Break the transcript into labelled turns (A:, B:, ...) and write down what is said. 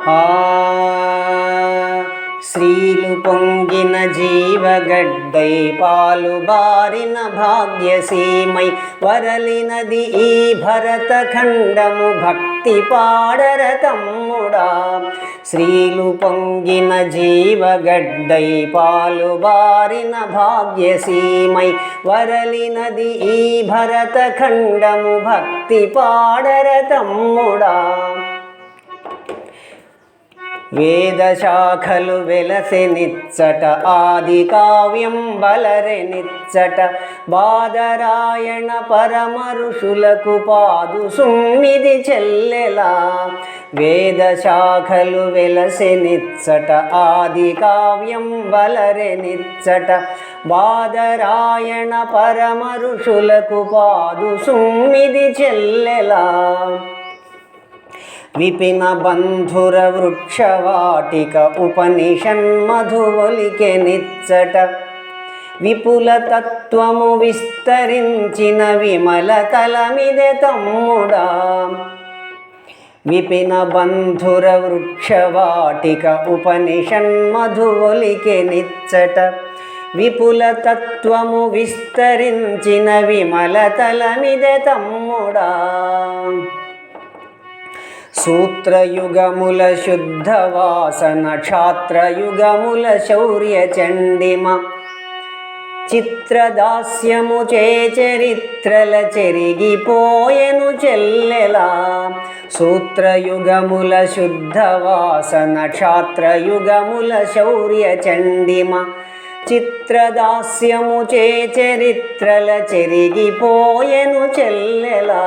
A: ఆ శ్రీలు పొంగిన జీవగడ్డై పాలు బారిన భాగ్యసీమై వరలినది ఈ భరతఖండము భక్తి పాడర తమ్ముడా. శ్రీలు పొంగిన జీవగడ్డై పాలు బారిన భాగ్యసీమై వరలినది ఈ భరతఖండము భక్తి పాడర తమ్ముడా. వేదశాఖలు వెలసెనిచ్చట ఆది కావ్యం బలరెనిచ్చట బాదరాయణ పరమ ఋషులకు పాదు సుమ్మిది చెల్లెలా. వేదశాఖలు వెలసెనిచ్చట ఆది కావ్యం బలరెనిచ్చట బాదరాయణ పరమ ఋషులకు పాదు సుమ్మిది చెల్లెలా. విపిన బంధుర వృక్షవాటిక ఉపనిషన్మధువొలికె నిచ్చట విపుల తత్వము విస్తరించిన విమల తలమిదె తమ్ముడా. విపిన బంధుర వృక్షవాటిక ఉపనిషన్మధువొలికె నిచ్చట విపుల తత్వము విస్తరించిన విమల తలమిదె తమ్ముడా. సూత్రయుగముల శుద్ధవాసన క్షాత్రయుగముల శౌర్య చండిమ చిత్రదాస్యము చే చరిత్రల చెరిగిపోయెను చెల్లెలా. సూత్రయుగముల శుద్ధవాసన క్షాత్రయుగముల శౌర్య చండిమ చిత్రదాస్యము చే చరిత్రల చెరిగిపోయెను చెల్లెలా.